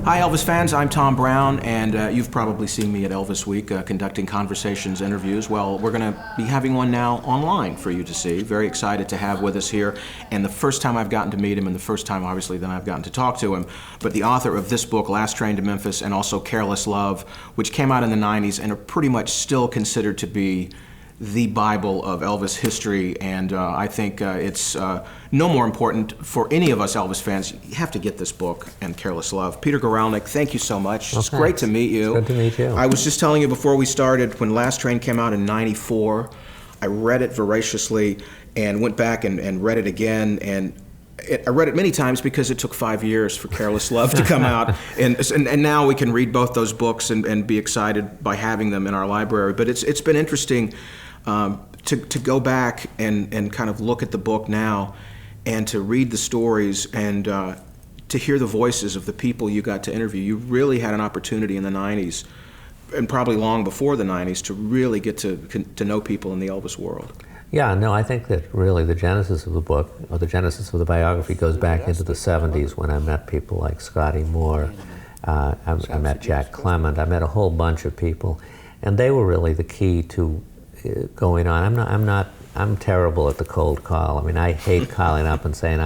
Hi, Elvis fans. I'm Tom Brown, and you've probably seen me at Elvis Week conducting conversations, interviews. Well, we're going to be having one now online for you to see. Very excited to have with us here. And the first time I've gotten to meet him, and the first time, obviously, then I've gotten to talk to him, but the author of this book, Last Train to Memphis, and also Careless Love, which came out in the 90s and are pretty much still considered to be the Bible of Elvis history, and I think it's no more important for any of us Elvis fans. You have to get this book and Careless Love. Peter Guralnick, thank you so much. Well, it's great to meet you. Good to meet you. I was just telling you before we started, when Last Train came out in '94, I read it voraciously and went back and read it again, and I read it many times because it took 5 years for Careless Love to come out, and now we can read both those books and be excited by having them in our library. But it's been interesting to go back and kind of look at the book now and to read the stories and to hear the voices of the people you got to interview. You really had an opportunity in the 90s and probably long before the 90s to really get to know people in the Elvis world. Yeah, no, I think that really the genesis of the book, or the genesis of the biography, goes back into the 70s when I met people like Scotty Moore, I met Jack Clement, I met a whole bunch of people, and they were really the key to going on. I'm terrible at the cold call. I mean, I hate calling up and saying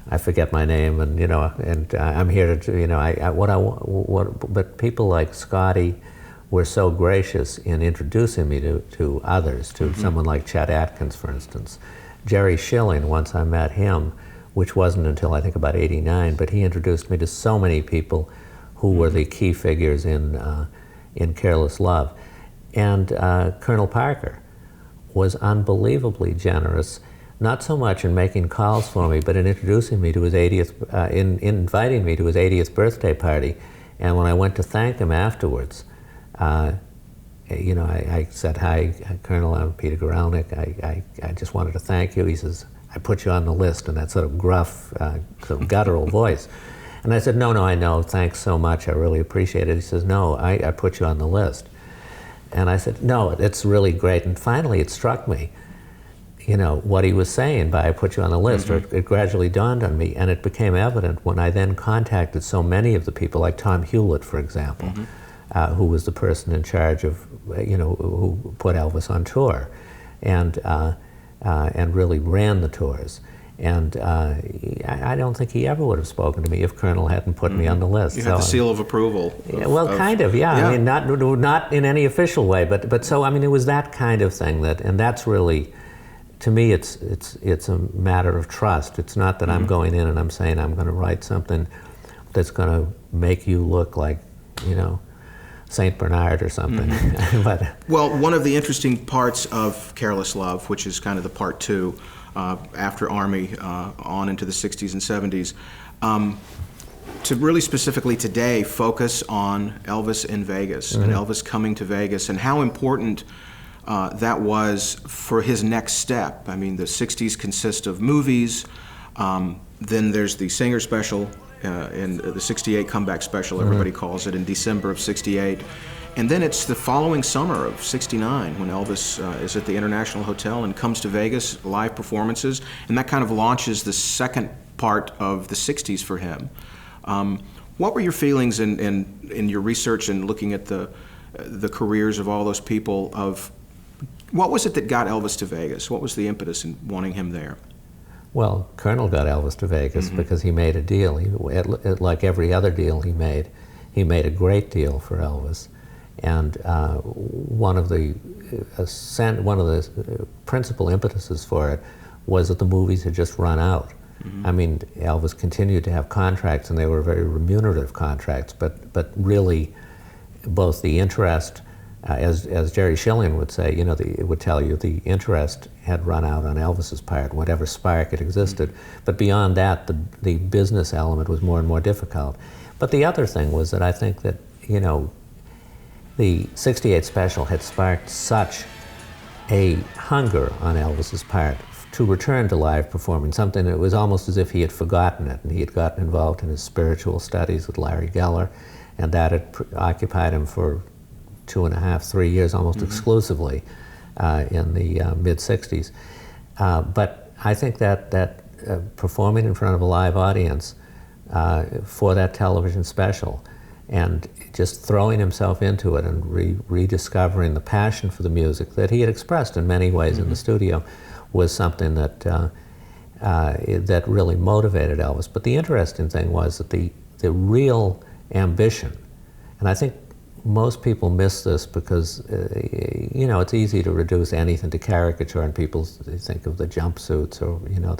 I forget my name, and I'm here to, but people like Scotty were so gracious in introducing me to others, to someone like Chet Atkins, for instance. Jerry Schilling, once I met him, which wasn't until I think about '89, but he introduced me to so many people who were the key figures in Careless Love. And Colonel Parker was unbelievably generous, not so much in making calls for me, but in introducing me to his 80th, in inviting me to his 80th birthday party. And when I went to thank him afterwards, I said, "Hi, Colonel, I'm Peter Guralnick. I just wanted to thank you." He says, "I put you on the list," in that sort of gruff, sort of guttural voice. And I said, no, I know, thanks so much, I really appreciate it. He says, "No, I put you on the list." And I said, "No, it's really great." And finally it struck me, what he was saying by "I put you on the list," or it gradually dawned on me, and it became evident when I then contacted so many of the people, like Tom Hewlett, for example, who was the person in charge of, who put Elvis on tour, and really ran the tours. And I don't think he ever would have spoken to me if Colonel hadn't put me on the list. You had the seal of approval. Kind of, yeah. I mean, not in any official way, but so, I mean, it was that kind of thing and that's really, to me, it's a matter of trust. It's not that I'm going in and I'm saying I'm going to write something that's going to make you look like, Saint Bernard or something. Well, one of the interesting parts of Careless Love, which is kind of the part two, after Army, on into the 60s and 70s, to really specifically today focus on Elvis in Vegas and Elvis coming to Vegas and how important that was for his next step. I mean, the 60s consist of movies, then there's the singer special, in the 68 comeback special, everybody calls it, in December of 68. And then it's the following summer of '69 when Elvis is at the International Hotel and comes to Vegas, live performances, and that kind of launches the second part of the '60s for him. What were your feelings in your research and looking at the careers of all those people? Of what was it that got Elvis to Vegas? What was the impetus in wanting him there? Well, Colonel got Elvis to Vegas because he made a deal. Like every other deal he made a great deal for Elvis. And one of the principal impetuses for it was that the movies had just run out. I mean, Elvis continued to have contracts, and they were very remunerative contracts, but really both the interest, as Jerry Schilling would say, it would tell you the interest had run out on Elvis's part, whatever spark it existed. But beyond that, the business element was more and more difficult. But the other thing was that I think that, the '68 special had sparked such a hunger on Elvis's part to return to live performing, something that was almost as if he had forgotten it, and he had gotten involved in his spiritual studies with Larry Geller, and that had occupied him for 2.5, 3 years almost exclusively in the mid-'60s. But I think that performing in front of a live audience for that television special, and just throwing himself into it and rediscovering the passion for the music that he had expressed in many ways in the studio was something that that really motivated Elvis. But the interesting thing was that the real ambition, and I think most people miss this because, you know, it's easy to reduce anything to caricature, and people think of the jumpsuits, or, you know,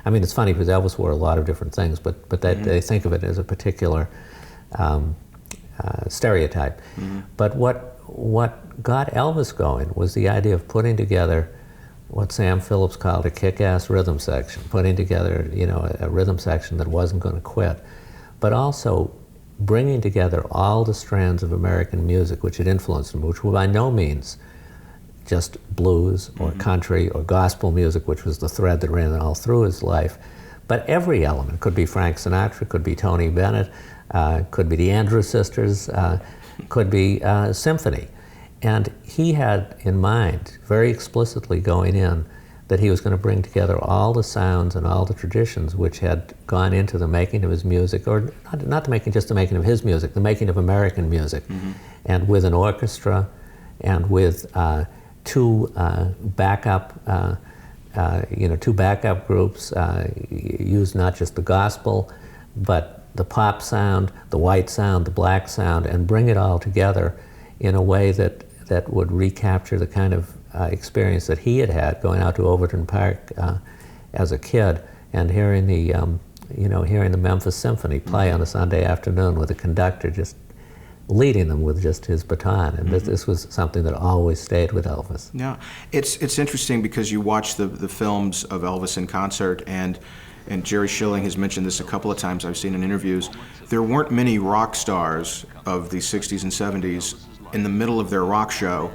I mean, it's funny because Elvis wore a lot of different things, but they think of it as a particular stereotype. But what got Elvis going was the idea of putting together what Sam Phillips called a kick-ass rhythm section, putting together, you know, a rhythm section that wasn't going to quit, but also bringing together all the strands of American music which had influenced him, which were by no means just blues or country or gospel music, which was the thread that ran all through his life, but every element. Could be Frank Sinatra, could be Tony Bennett, could be the Andrews Sisters, could be symphony. And he had in mind, very explicitly going in, that he was going to bring together all the sounds and all the traditions which had gone into the making of his music, or not the making, just the making of his music, the making of American music, and with an orchestra, and with two backup groups, used not just the gospel, but the pop sound, the white sound, the black sound, and bring it all together in a way that would recapture the kind of experience that he had had going out to Overton Park as a kid, and hearing the hearing the Memphis Symphony play on a Sunday afternoon with a conductor just leading them with just his baton. And this was something that always stayed with Elvis. Yeah, it's interesting because you watch the films of Elvis in concert, and Jerry Schilling has mentioned this a couple of times I've seen in interviews. There weren't many rock stars of the 60s and 70s in the middle of their rock show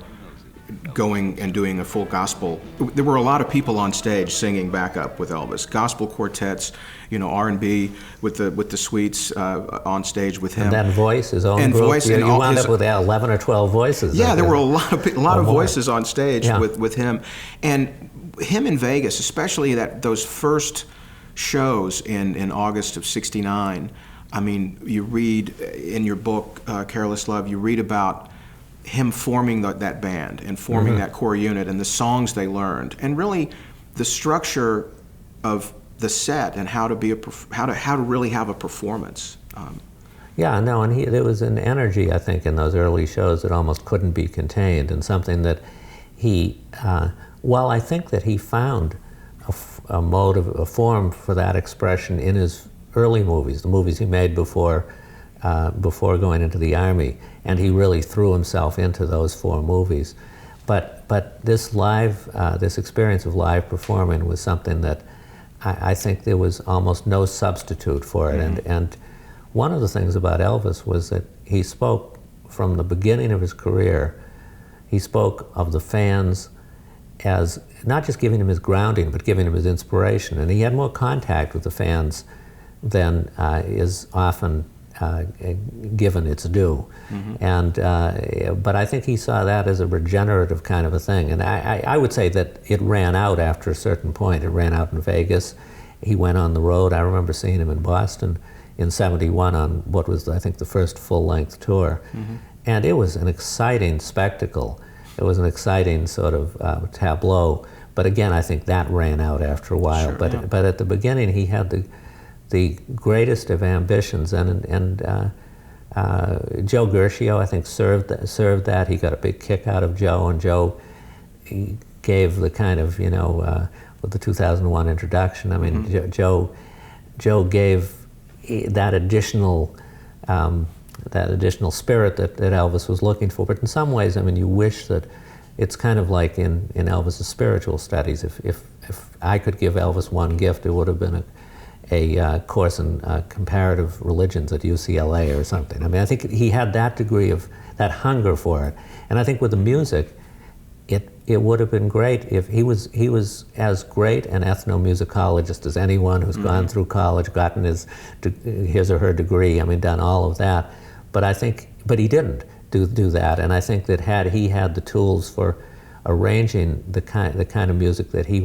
going and doing a full gospel. There were a lot of people on stage singing backup with Elvis. Gospel quartets, you know, R&B with the Sweets on stage with him. And that voice, his own and group. Voice, you and wound up with 11 or 12 voices. Yeah, there were a lot of voices on stage Yeah. with him. And him in Vegas, especially those first shows in August of '69. I mean, you read in your book, Careless Love, you read about him forming that band and forming that core unit and the songs they learned, and really the structure of the set and how to really have a performance. Yeah, no, and there was an energy, I think, in those early shows that almost couldn't be contained, and something that while I think that he found a form for that expression in his early movies, the movies he made before going into the Army, and he really threw himself into those 4 movies. But this experience of live performing was something that I think there was almost no substitute for it. And one of the things about Elvis was that he spoke from the beginning of his career. He spoke of the fans as not just giving him his grounding, but giving him his inspiration. And he had more contact with the fans than is often given its due. And but I think he saw that as a regenerative kind of a thing. And I would say that it ran out after a certain point. It ran out in Vegas. He went on the road. I remember seeing him in Boston in '71 on what was, I think, the first full-length tour. And it was an exciting spectacle. It was an exciting sort of tableau. But again, I think that ran out after a while. Sure, but yeah. but at the beginning, he had the greatest of ambitions, and Joe Guercio, I think, served that. He got a big kick out of Joe, and he gave the kind of, with the 2001 introduction, I mean, Joe gave that additional spirit that Elvis was looking for. But in some ways, I mean, you wish that it's kind of like in Elvis's spiritual studies. If I could give Elvis one gift, it would have been a course in comparative religions at UCLA or something. I mean, I think he had that degree of that hunger for it. And I think with the music, it would have been great if he was as great an ethnomusicologist as anyone who's gone through college, gotten his or her degree, I mean, done all of that. But he didn't do that. And I think that had he had the tools for arranging the kind of music that he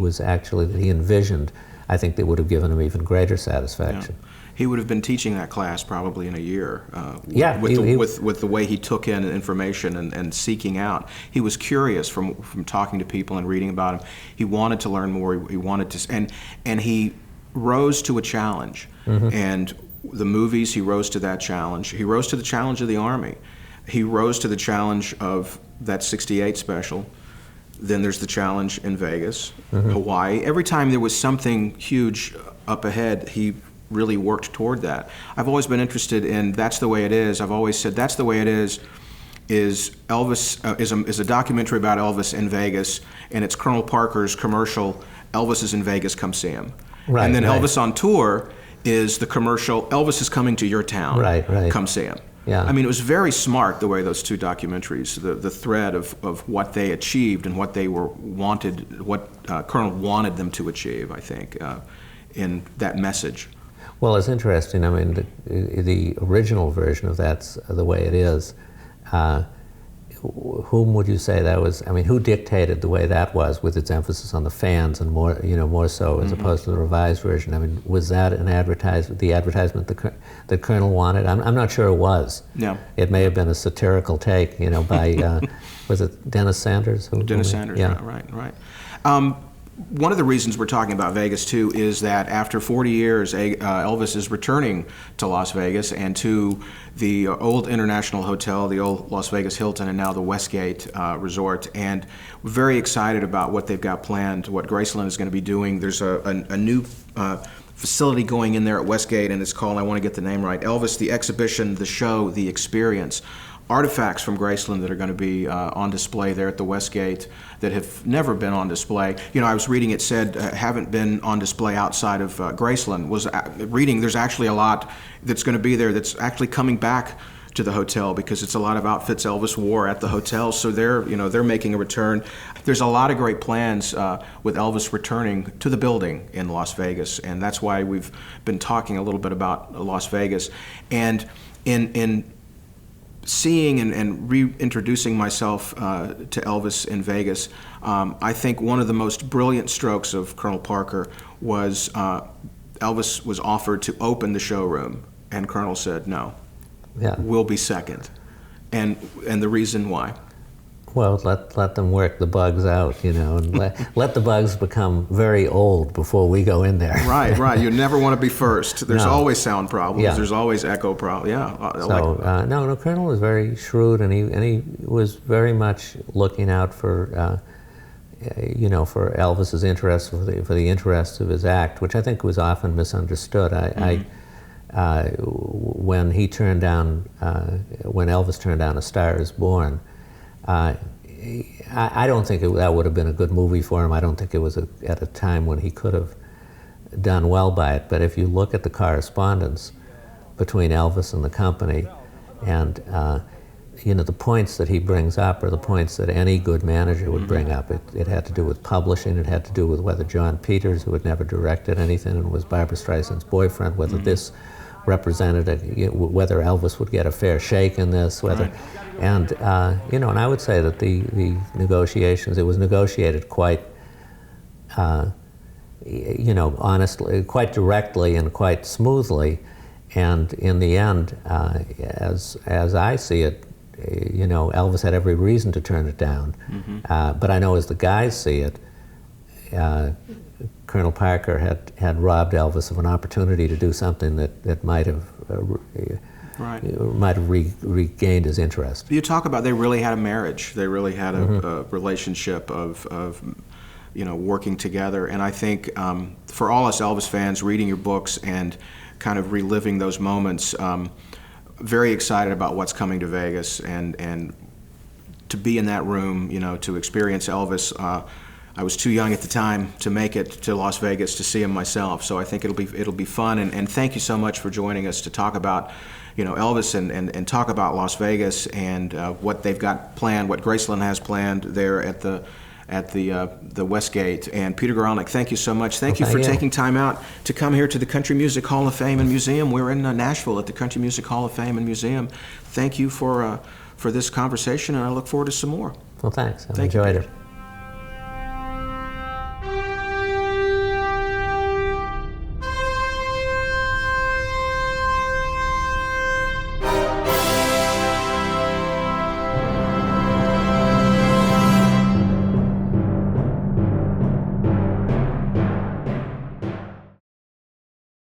envisioned, I think that would have given him even greater satisfaction. Yeah. he would have been teaching that class probably in a year. Yeah, with the way he took in information and seeking out. He was curious from talking to people and reading about him. He wanted to learn more. He wanted to, and he rose to a challenge. And the movies, he rose to that challenge. He rose to the challenge of the Army. He rose to the challenge of that '68 special. Then there's the challenge in Vegas, Hawaii. Every time there was something huge up ahead, he really worked toward that. I've always been interested in That's the Way It Is. I've always said That's the Way It Is Elvis, is a documentary about Elvis in Vegas, and it's Colonel Parker's commercial, Elvis is in Vegas, come see him. Right, and then right. Elvis on Tour is the commercial, Elvis is coming to your town, right. come see him. Yeah. I mean, it was very smart the way those two documentaries, the thread of what they achieved and what they wanted, what Colonel wanted them to achieve, I think, in that message. Well, it's interesting. I mean, the original version of That's the Way It Is, whom would you say that was? I mean, who dictated the way that was, with its emphasis on the fans and more, more so as opposed to the revised version? I mean, was that the advertisement that Colonel wanted? I'm not sure it was. Yeah. It may have been a satirical take, by was it Dennis Sanders? Dennis Sanders. Yeah. Right. One of the reasons we're talking about Vegas, too, is that after 40 years, Elvis is returning to Las Vegas and to the old International Hotel, the old Las Vegas Hilton, and now the Westgate Resort. And we're very excited about what they've got planned, what Graceland is going to be doing. There's a new facility going in there at Westgate, and it's called, I want to get the name right, Elvis, the Exhibition, the Show, the Experience. Artifacts from Graceland that are going to be on display there at the Westgate that have never been on display. I was reading, it said haven't been on display outside of Graceland. Was reading there's actually a lot that's going to be there that's actually coming back to the hotel because it's a lot of outfits Elvis wore at the hotel. So they're making a return. There's a lot of great plans with Elvis returning to the building in Las Vegas, and that's why we've been talking a little bit about Las Vegas. And in seeing and reintroducing myself to Elvis in Vegas, I think one of the most brilliant strokes of Colonel Parker was Elvis was offered to open the showroom, and Colonel said, no, we'll be second. And the reason why? Well, let them work the bugs out, and let the bugs become very old before we go in there. Right. You never want to be first. There's No. always sound problems. Yeah. There's always echo problems. Yeah. So no, Colonel was very shrewd, and he was very much looking out for for Elvis's interests, for the interests of his act, which I think was often misunderstood. When Elvis turned down A Star Is Born. I don't think that would have been a good movie for him. I don't think it was at a time when he could have done well by it. But if you look at the correspondence between Elvis and the company, and the points that he brings up are the points that any good manager would bring up. It had to do with publishing. It had to do with whether John Peters, who had never directed anything and was Barbra Streisand's boyfriend, whether this represented whether Elvis would get a fair shake in this, whether. And and I would say that the negotiations, it was negotiated quite, honestly, quite directly and quite smoothly. And in the end, as I see it, Elvis had every reason to turn it down. But I know as the guys see it, Colonel Parker had robbed Elvis of an opportunity to do something that might have regained his interest. You talk about they really had a marriage. They really had a relationship of working together. And I think for all us Elvis fans, reading your books and kind of reliving those moments, very excited about what's coming to Vegas and to be in that room, to experience Elvis. I was too young at the time to make it to Las Vegas to see him myself, so I think it'll be fun. And thank you so much for joining us to talk about Elvis and talk about Las Vegas and what they've got planned, what Graceland has planned there at the Westgate. And Peter Guralnick, thank you so much. Thank you for taking time out to come here to the Country Music Hall of Fame and Museum. We're in Nashville at the Country Music Hall of Fame and Museum. Thank you for this conversation, and I look forward to some more. Well, thanks. I Thank you, enjoyed Peter. it.